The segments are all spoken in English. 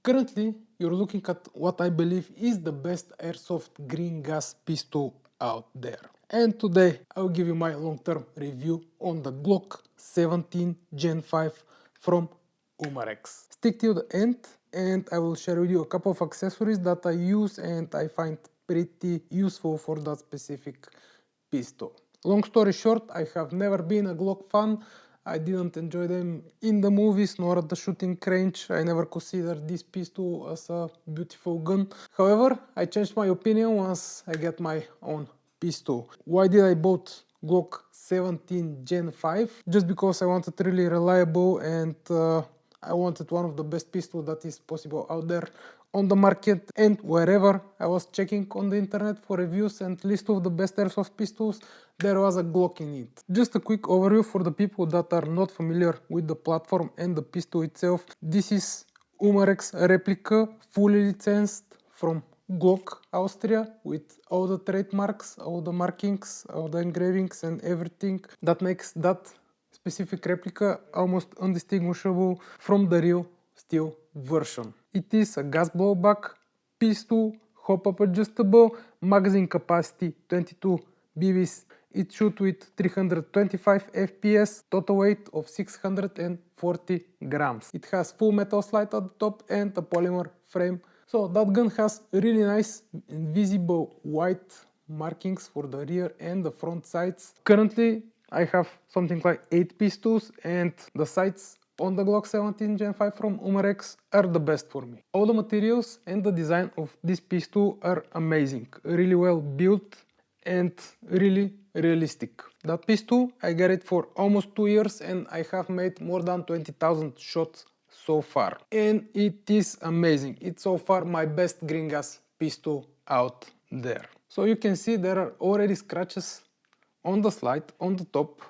Currently, you're looking at what I believe is the best airsoft green gas pistol out there. And today, I'll give you my long-term review on the Glock 17 Gen 5 from Umarex. Stick till the end and I will share with you a couple of accessories that I use and I find pretty useful for that specific pistol. Long story short, I have never been a Glock fan. I didn't enjoy them in the movies nor at the shooting range. I never considered this pistol as a beautiful gun. However, I changed my opinion once I get my own pistol. Why did I bought Glock 17 Gen 5? Just because I wanted really reliable and I wanted one of the best pistols that is possible out there on the market, and wherever I was checking on the internet for reviews and list of the best airsoft pistols, there was a Glock in it. Just a quick overview for the people that are not familiar with the platform and the pistol itself. This is Umarex replica, fully licensed from Glock Austria, with all the trademarks, all the markings, all the engravings and everything that makes that specific replica almost undistinguishable from the real steel version. It is a gas blowback pistol, hop-up adjustable, magazine capacity 22 BBs. It shoots with 325 FPS, total weight of 640 grams. It has full metal slide at the top and a polymer frame. So that gun has really nice and visible white markings for the rear and the front sights. Currently, I have something like 8 pistols and the sights on the Glock 17 Gen 5 from Umarex are the best for me. All the materials and the design of this pistol are amazing, really well built and really realistic. That pistol, I got it for almost 2 years and I have made more than 20,000 shots so far. And it is amazing. It's so far my best green gas pistol out there. So you can see there are already scratches on the slide, on the top,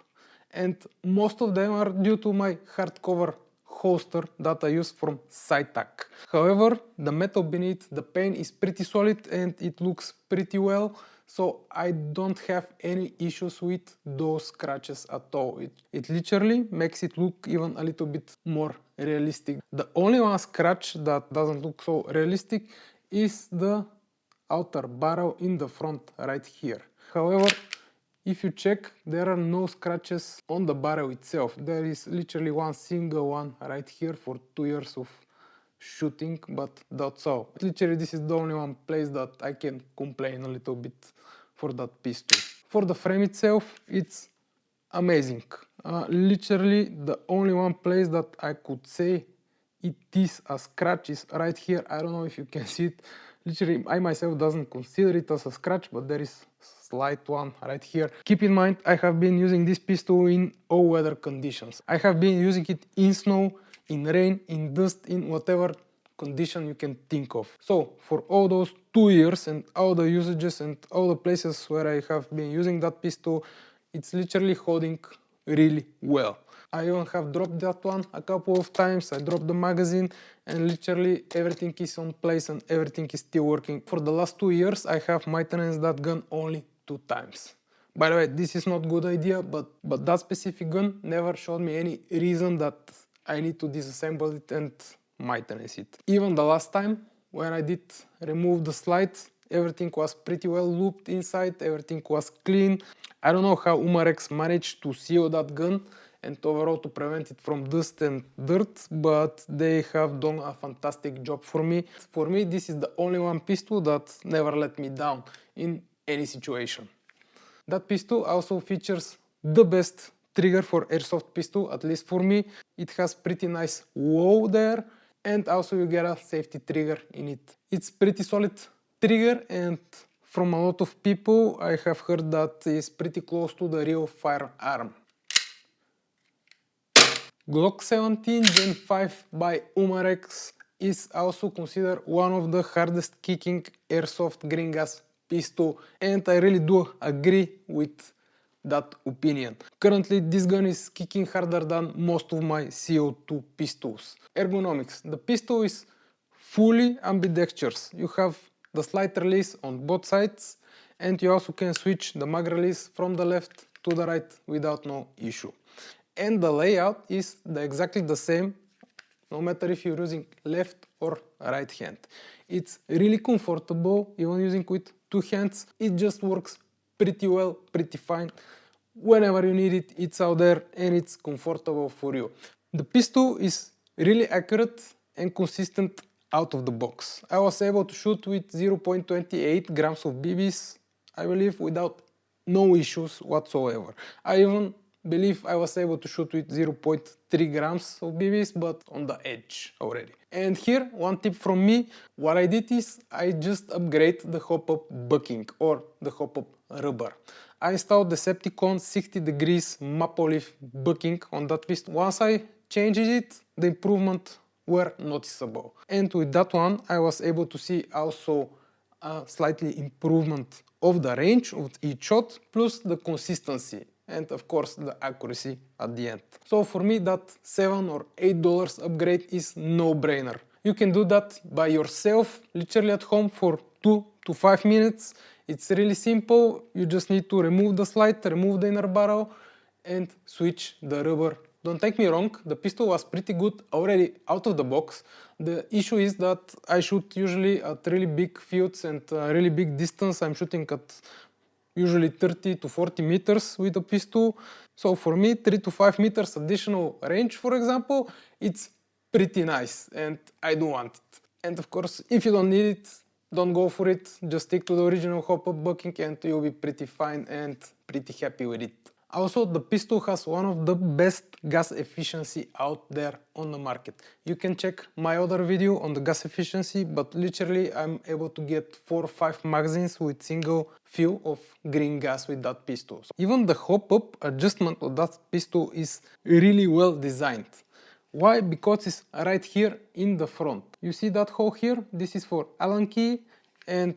and most of them are due to my hardcover holster that I use from SideTac. However, the metal beneath the paint is pretty solid and it looks pretty well, so I don't have any issues with those scratches at all. It literally makes it look even a little bit more realistic. The only one scratch that doesn't look so realistic is the outer barrel in the front right here. However, if you check, there are no scratches on the barrel itself. There is literally one single one right here for 2 years of shooting, but that's all. Literally, this is the only one place that I can complain a little bit for that pistol. For the frame itself, it's amazing. Literally, the only one place that I could say it is a scratch is right here. I don't know if you can see it. Literally, I myself doesn't consider it as a scratch, but there is slight one right here. Keep in mind, I have been using this pistol in all weather conditions. I have been using it in snow, in rain, in dust, in whatever condition you can think of. So for all those 2 years and all the usages and all the places where I have been using that pistol, it's literally holding really well. I even have dropped that one a couple of times. I dropped the magazine and literally everything is on place and everything is still working. For the last 2 years, I have maintenance that gun only 2 times. By the way, this is not a good idea, but that specific gun never showed me any reason that I need to disassemble it and maintenance it. Even the last time when I did remove the slides, everything was pretty well looped inside, everything was clean. I don't know how Umarex managed to seal that gun and overall to prevent it from dust and dirt, but they have done a fantastic job for me. For me, this is the only one pistol that never let me down in any situation. That pistol also features the best trigger for airsoft pistol, at least for me. It has pretty nice wow there, and also you get a safety trigger in it. It's pretty solid trigger, and from a lot of people I have heard that it's pretty close to the real firearm. Glock 17 Gen 5 by Umarex is also considered one of the hardest kicking airsoft green gas pistol, and I really do agree with that opinion. Currently, this gun is kicking harder than most of my CO2 pistols. Ergonomics. The pistol is fully ambidextrous. You have the slide release on both sides, and you also can switch the mag release from the left to the right without no issue. And the layout is exactly the same no matter if you're using left or right hand. It's really comfortable, even using with two hands. It just works pretty well, pretty fine. Whenever you need it, it's out there and it's comfortable for you. The pistol is really accurate and consistent out of the box. I was able to shoot with 0.28 grams of BBs, I believe, without no issues whatsoever. I even believe I was able to shoot with 0.3 grams of BBs, but on the edge already. And here, one tip from me, what I did is I just upgrade the hop-up bucking or the hop-up rubber. I installed the Decepticon 60 degrees maple leaf bucking on that pistol. Once I changed it, the improvement were noticeable. And with that one, I was able to see also a slightly improvement of the range of each shot, plus the consistency, and of course the accuracy at the end. So for me, that $7 or $8 upgrade is no-brainer. You can do that by yourself, literally at home, for 2 to 5 minutes. It's really simple. You just need to remove the slide, remove the inner barrel, and switch the rubber. Don't take me wrong, the pistol was pretty good already out of the box. The issue is that I shoot usually at really big fields and really big distance. I'm shooting at usually 30 to 40 meters with a pistol. So for me, 3 to 5 meters additional range, for example, it's pretty nice and I do want it. And of course, if you don't need it, don't go for it. Just stick to the original hop-up bucking and you'll be pretty fine and pretty happy with it. Also, the pistol has one of the best gas efficiency out there on the market. You can check my other video on the gas efficiency, but literally I'm able to get 4 or 5 magazines with single fill of green gas with that pistol. Even the hop-up adjustment of that pistol is really well designed. Why? Because it's right here in the front. You see that hole here? This is for Allen key, and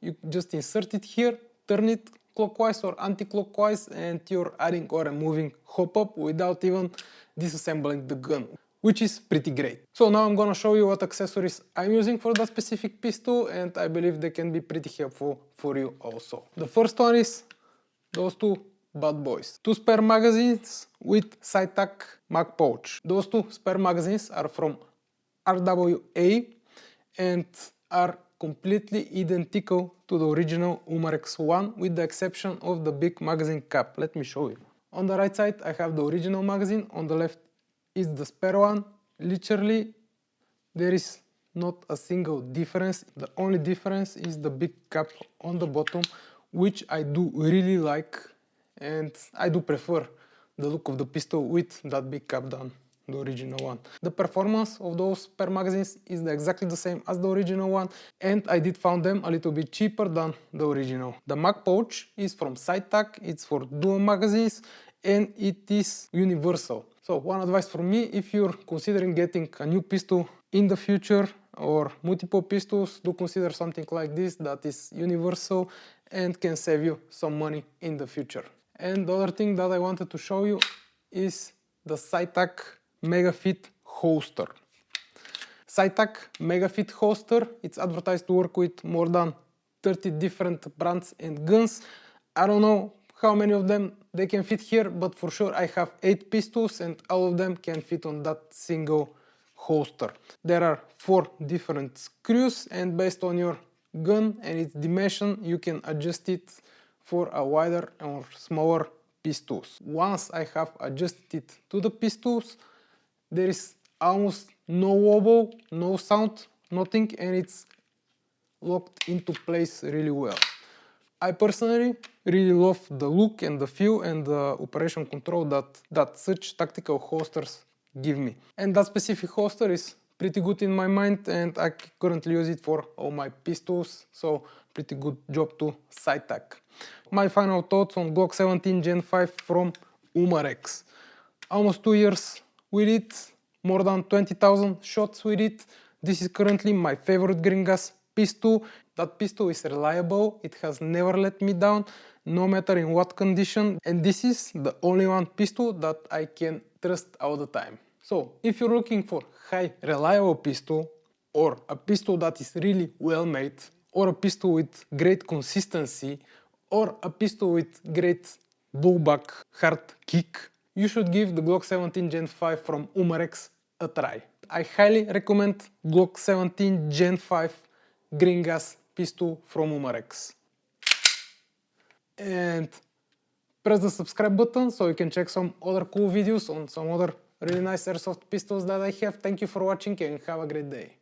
you just insert it here, turn it clockwise or anti-clockwise, and you're adding or removing hop-up without even disassembling the gun, which is pretty great. So now I'm gonna show you what accessories I'm using for that specific pistol, and I believe they can be pretty helpful for you also. The first one is those two bad boys. 2 spare magazines with side tack mag pouch. Those 2 spare magazines are from RWA and are completely identical to the original Umarex one, with the exception of the big magazine cap. Let me show you. On the right side I have the original magazine, on the left is the spare one. Literally there is not a single difference. The only difference is the big cap on the bottom, which I do really like, and I do prefer the look of the pistol with that big cap than the original one. The performance of those spare magazines is exactly the same as the original one, and I did found them a little bit cheaper than the original. The mag pouch is from SideTac, it's for dual magazines, and it is universal. So one advice from me, if you're considering getting a new pistol in the future or multiple pistols, do consider something like this that is universal and can save you some money in the future. And the other thing that I wanted to show you is the SideTac MegaFit holster. SideTac MegaFit holster, it's advertised to work with more than 30 different brands and guns. I don't know how many of them they can fit here, but for sure I have 8 pistols and all of them can fit on that single holster. There are 4 different screws, and based on your gun and its dimension you can adjust it for a wider or smaller pistols. Once I have adjusted it to the pistols, there is almost no wobble, no sound, nothing, and it's locked into place really well. I personally really love the look and the feel and the operation control that such tactical holsters give me. And that specific holster is pretty good in my mind, and I currently use it for all my pistols, so pretty good job to SideTac. My final thoughts on Glock 17 Gen 5 from Umarex. Almost 2 years with it, more than 20,000 shots with it. This is currently my favorite green gas pistol. That pistol is reliable, it has never let me down, no matter in what condition, and this is the only one pistol that I can trust all the time. So if you're looking for high reliable pistol, or a pistol that is really well made, or a pistol with great consistency, or a pistol with great blowback hard kick, you should give the Glock 17 Gen 5 from Umarex a try. I highly recommend Glock 17 Gen 5 green gas pistol from Umarex. And press the subscribe button so you can check some other cool videos on some other really nice airsoft pistols that I have. Thank you for watching and have a great day.